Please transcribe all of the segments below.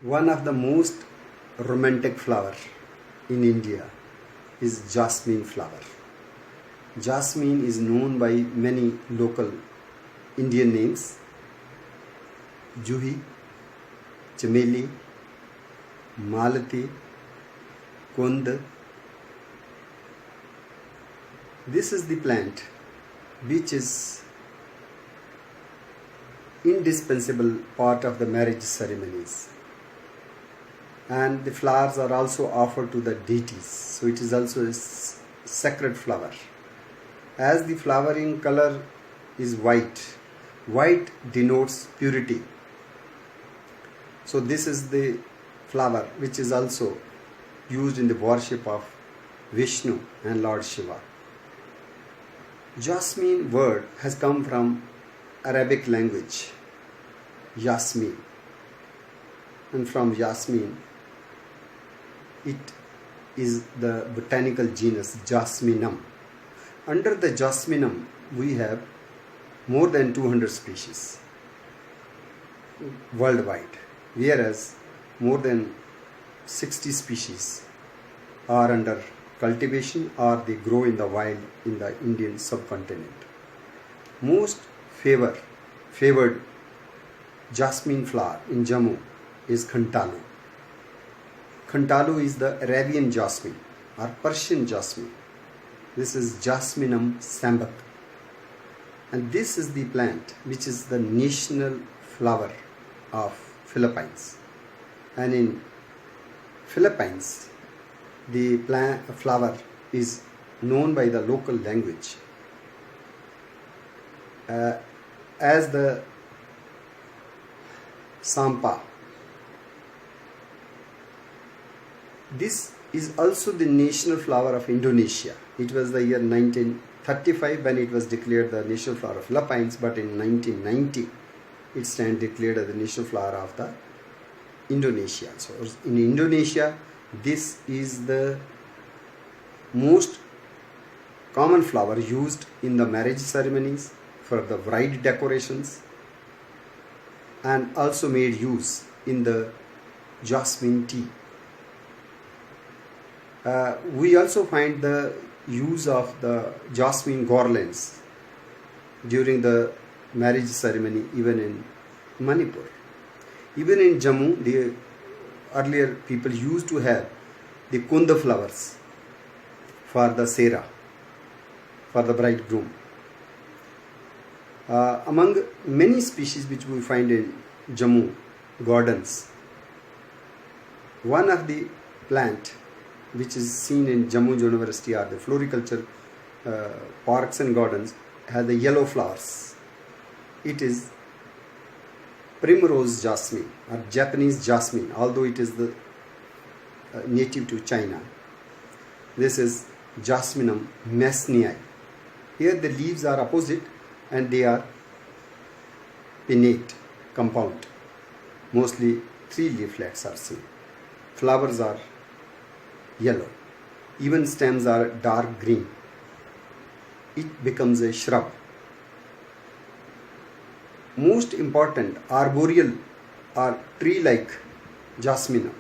One of the most romantic flower in India is jasmine flower. Jasmine is known by many local Indian names: Juhi, Chameli, Malati, Kund. This is the plant which is indispensable part of the marriage ceremonies, and the flowers are also offered to the deities, so it is also a sacred flower. As the flowering color is white denotes purity, so this is the flower which is also used in the worship of Vishnu and Lord Shiva. Jasmine word has come from Arabic language, Yasmin, and from Yasmin it is the botanical genus Jasminum. Under the Jasminum we have more than 200 species worldwide, whereas more than 60 species are under cultivation or they grow in the wild in the Indian subcontinent. Most favored jasmine flower in Jammu is Khantalu. Khantalu is the Arabian jasmine or Persian jasmine. This is Jasminum sambac, and this is the plant which is the national flower of Philippines. And in Philippines, the flower is known by the local language as the Sampa. This is also the national flower of Indonesia. It was the year 1935 when it was declared the national flower of Philippines, but in 1990 it stands declared as the national flower of the Indonesia. So in Indonesia, this is the most common flower used in the marriage ceremonies, for the bride decorations, and also made use in the jasmine tea. We also find the use of the jasmine garlands during the marriage ceremony even in Manipur. Even in Jammu, the earlier people used to have the kunda flowers for the sera, for the bridegroom. Among many species which we find in Jammu gardens, one of the plant which is seen in Jammu University or the floriculture parks and gardens has the yellow flowers. It is primrose jasmine or Japanese jasmine, although it is the native to China. This is Jasminum mesnii. Here the leaves are opposite and they are pinnate, compound. Mostly 3 leaflets are seen. Flowers are yellow. Even stems are dark green. It becomes a shrub. Most important arboreal or tree-like jasminum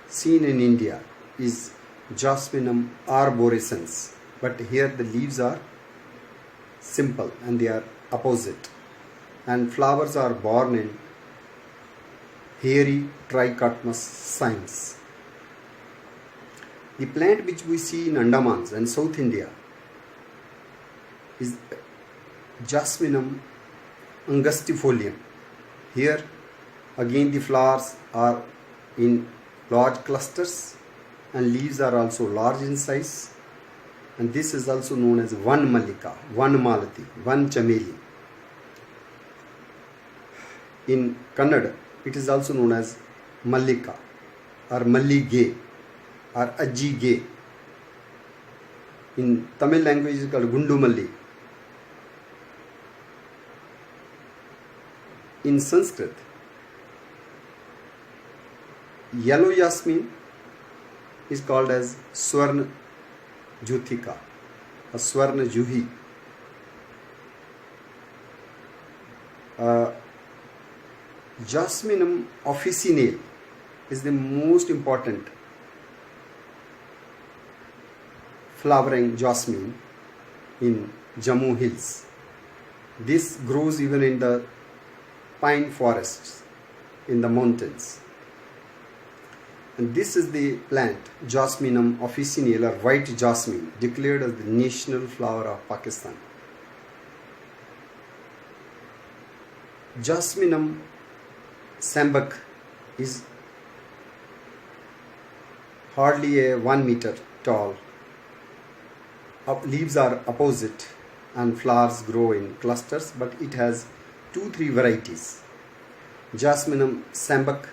seen in India is Jasminum arborescens, but here the leaves are simple and they are opposite, and flowers are born in hairy trichotomous cymes. The plant which we see in Andamans and South India is Jasminum angustifolium. Here again the flowers are in large clusters and leaves are also large in size, and this is also known as one mallika, one malati, one chameli. In Kannada it is also known as mallika or mallige or ajige. In Tamil language it is called gundumalli. In Sanskrit, yellow jasmine is called as Swarna Juthika or Swarna Juhi. Jasminum officinale is the most important flowering jasmine in Jammu Hills. This grows even in the pine forests in the mountains. And this is the plant Jasminum officinale or white jasmine, declared as the national flower of Pakistan. Jasminum sambac is hardly a 1 meter tall. Leaves are opposite and flowers grow in clusters, but it has 2-3 varieties. Jasminum sambac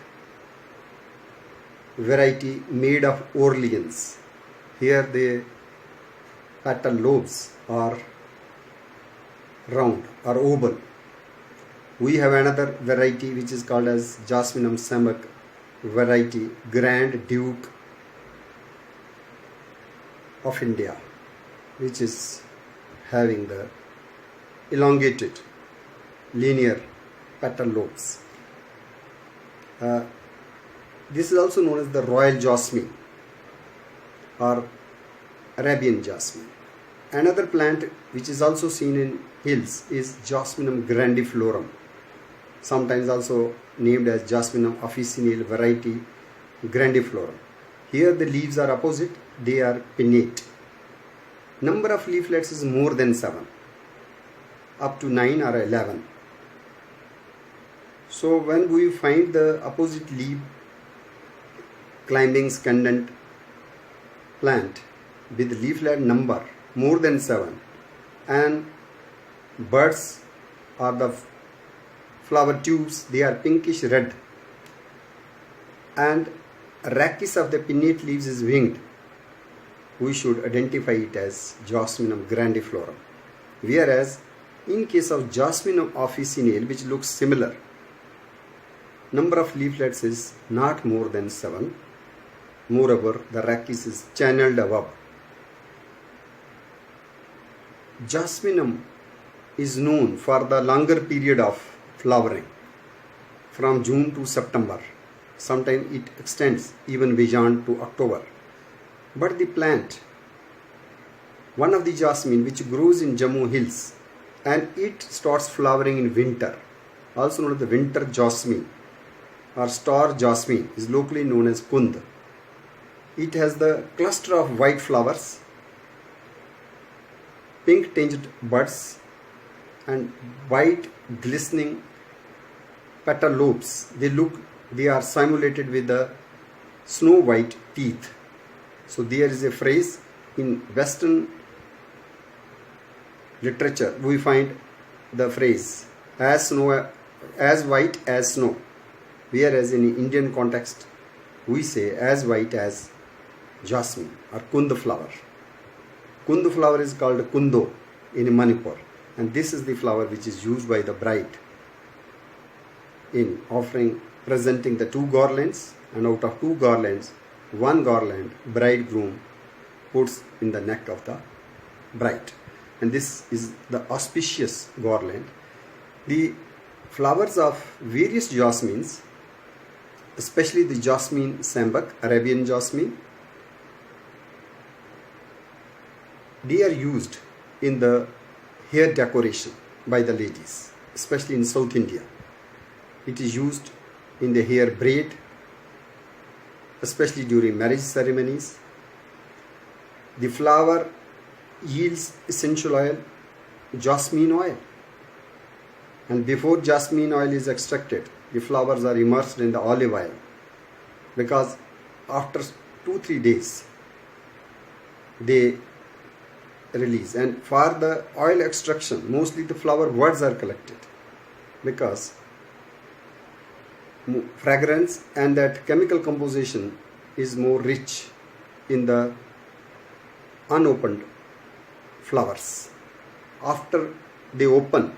variety made of Orleans. Here the petal lobes are round or oval. We have another variety which is called as Jasminum sambac variety Grand Duke of India, which is having the elongated linear petal lobes. This is also known as the royal jasmine or Arabian jasmine. Another plant which is also seen in hills is Jasminum grandiflorum, sometimes also named as Jasminum officinale variety grandiflorum. Here the leaves are opposite, they are pinnate. Number of leaflets is more than 7, up to 9 or 11. So when we find the opposite leaf climbing scandent plant with leaflet number more than 7 and buds or the flower tubes, they are pinkish red, and rachis of the pinnate leaves is winged, we should identify it as Jasminum grandiflorum. Whereas in case of Jasminum officinale, which looks similar, number of leaflets is not more than 7. Moreover, the rachis is channeled above. Jasminum is known for the longer period of flowering from June to September. Sometimes it extends even beyond to October. But the plant, one of the jasmine which grows in Jammu Hills, and it starts flowering in winter, also known as the winter jasmine or star jasmine, is locally known as Kund. It has the cluster of white flowers, pink tinged buds, and white glistening petal lobes. They are simulated with the snow white teeth. So there is a phrase in Western literature, we find the phrase as white as snow, whereas in Indian context we say as white as jasmine or Kund flower. Kund flower is called Kundo in Manipur, and this is the flower which is used by the bride in offering, presenting the 2 garlands, and out of 2 garlands, 1 garland bridegroom puts in the neck of the bride, and this is the auspicious garland. The flowers of various jasmines, especially the Jasmine sambac, Arabian jasmine, they are used in the hair decoration by the ladies, especially in South India. It is used in the hair braid, especially during marriage ceremonies. The flower yields essential oil, jasmine oil, and before jasmine oil is extracted, the flowers are immersed in the olive oil, because after 2-3 days they release. And for the oil extraction, mostly the flower buds are collected, because fragrance and that chemical composition is more rich in the unopened flowers. After they open,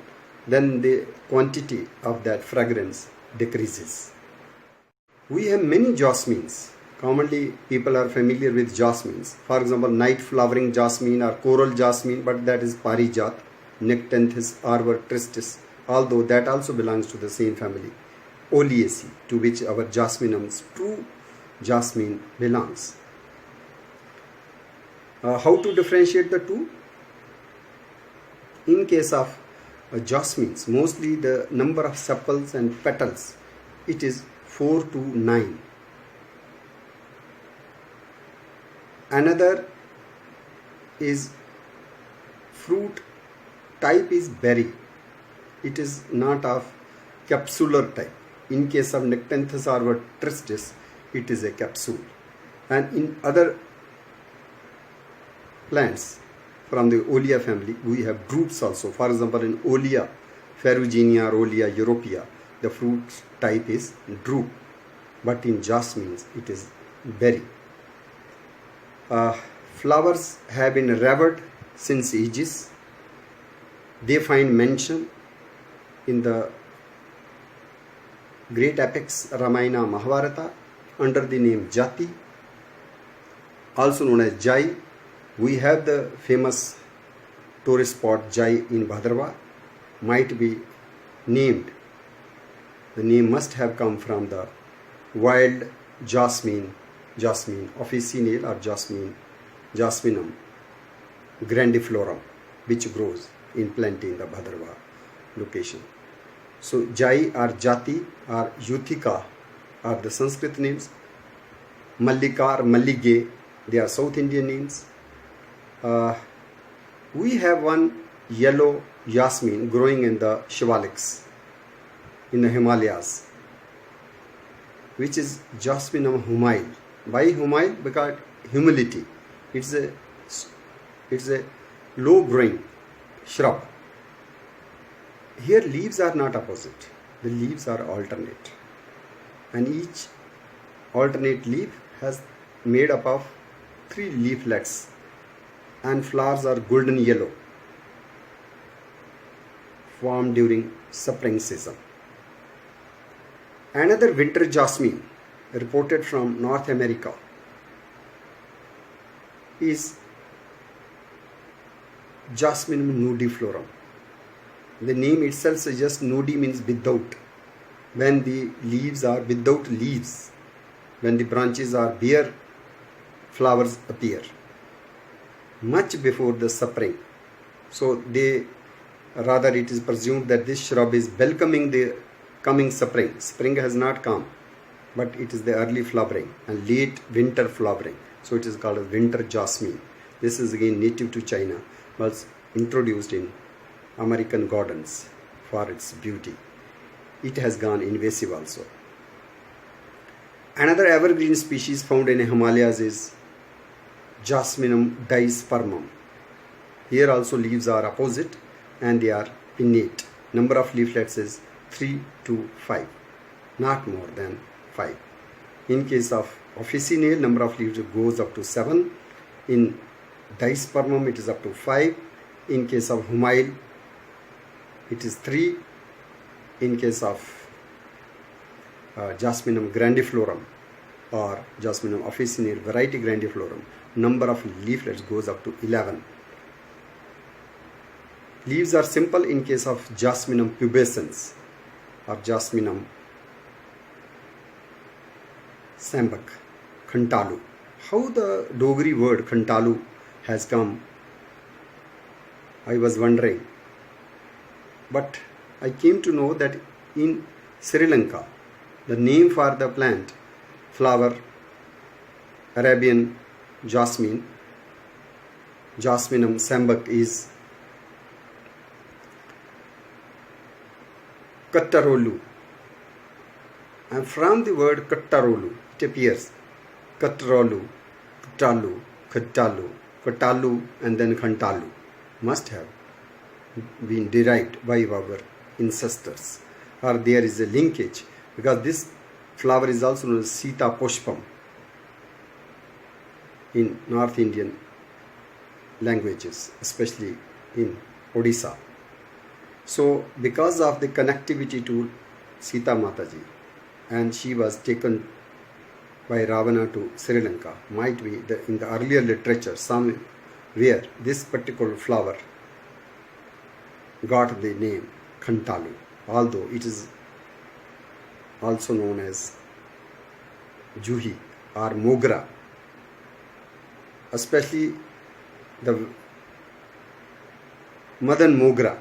then the quantity of that fragrance decreases. We have many jasmines. Commonly people are familiar with jasmines. For example, night flowering jasmine or coral jasmine, but that is Parijat, Nectanthus arbor tristis, although that also belongs to the same family. Oleaceae, to which our Jasminum's true jasmine belongs. How to differentiate the two? In case of jasmines, mostly the number of sepals and petals, it is 4 to 9. Another is fruit type is berry. It is not of capsular type. In case of Nectanthus arbor tristis, it is a capsule. And in other plants from the Olea family, we have drupes also. For example, in Olea ferruginea or Olea europea, the fruit type is drupe. But in jasmines, it is berry. Flowers have been revered since ages. They find mention in the great epics Ramayana, Mahabharata under the name Jati, also known as Jai. We have the famous tourist spot Jai in Bhadrava, might be named. The name must have come from the wild jasmine officinale or Jasminum grandiflorum, which grows in plenty in the Bhadrava location. So Jai or Jati or Yuthika are the Sanskrit names. Mallika or Mallige, they are South Indian names. We have one yellow jasmine growing in the Shivaliks in the Himalayas, which is Jasminum humail. Why humail? Because humility. It's a low growing shrub. Here leaves are not opposite. The leaves are alternate. And each alternate leaf has made up of 3 leaflets, and flowers are golden yellow, formed during spring season. Another winter jasmine reported from North America is Jasminum nudiflorum. The name itself suggests nudi means without. When the leaves are without leaves, when the branches are bare, flowers appear much before the spring. So it is presumed that this shrub is welcoming the coming spring. Spring has not come, but it is the early flowering and late winter flowering. So it is called as winter jasmine. This is again native to China, was introduced in American gardens for its beauty. It has gone invasive also. Another evergreen species found in the Himalayas is Jasminum dispermum. Here also leaves are opposite and they are pinnate. Number of leaflets is 3 to 5, not more than 5. In case of officinale, number of leaves goes up to 7. In dispermum, it is up to 5. In case of humail, it is 3. In case of Jasminum grandiflorum or Jasminum officinale variety grandiflorum, number of leaflets goes up to 11. Leaves are simple in case of Jasminum pubescens or Jasminum sambak, Khantalu. How the Dogri word Khantalu has come, I was wondering. But I came to know that in Sri Lanka, the name for the plant, flower, Arabian jasmine, Jasminum sambak is Kattarolu. And from the word Kattarolu, it appears Kattarolu, Kattalu, Khattalu, Katalu, and then Khantalu must have been derived by our ancestors, or there is a linkage, because this flower is also known as Sita Pushpam in North Indian languages, especially in Odisha. So because of the connectivity to Sita Mataji, and she was taken by Ravana to Sri Lanka, might be in the earlier literature somewhere this particular flower got the name Khantalu, although it is also known as Juhi or Mogra, especially the Madan Mogra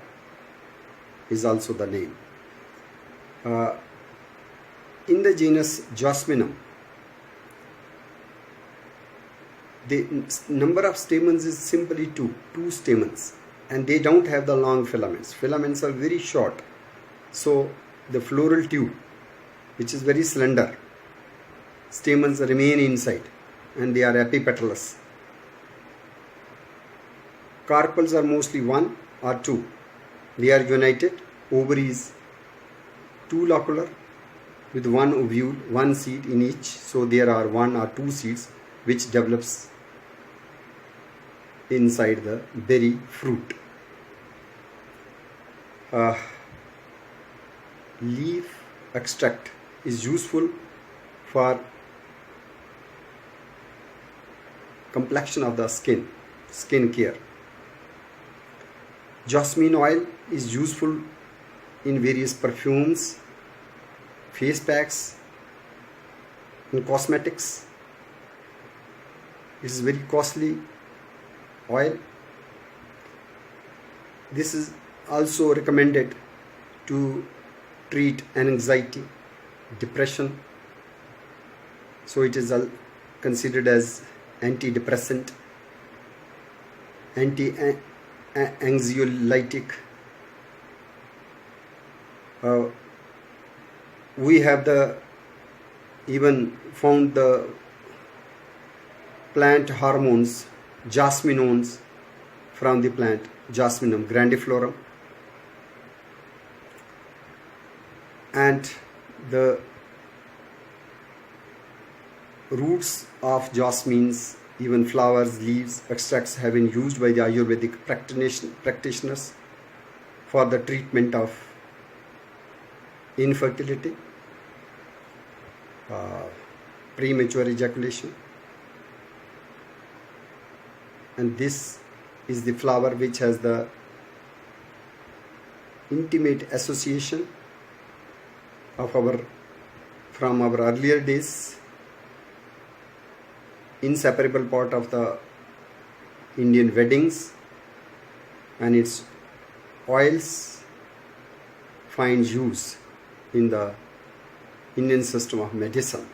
is also the name. In the genus Jasminum, the number of stamens is simply two stamens, and they don't have the long filaments. Filaments are very short, so the floral tube, which is very slender, stamens remain inside and they are epipetalous. Carpels are mostly one or two. They are united. Ovary is two locular with one ovule, one seed in each. So there are one or two seeds which develops inside the berry fruit. Leaf extract is useful for complexion of the skin care. Jasmine oil is useful in various perfumes, face packs, in cosmetics. It is very costly oil. This is also recommended to treat anxiety, depression. So it is considered as antidepressant, anxiolytic. We have even found the plant hormones, jasminones, from the plant Jasminum grandiflorum, and the roots of jasmines, even flowers, leaves, extracts have been used by the Ayurvedic practitioners for the treatment of infertility, premature ejaculation. And this is the flower which has the intimate association of from our earlier days, inseparable part of the Indian weddings, and its oils find use in the Indian system of medicine.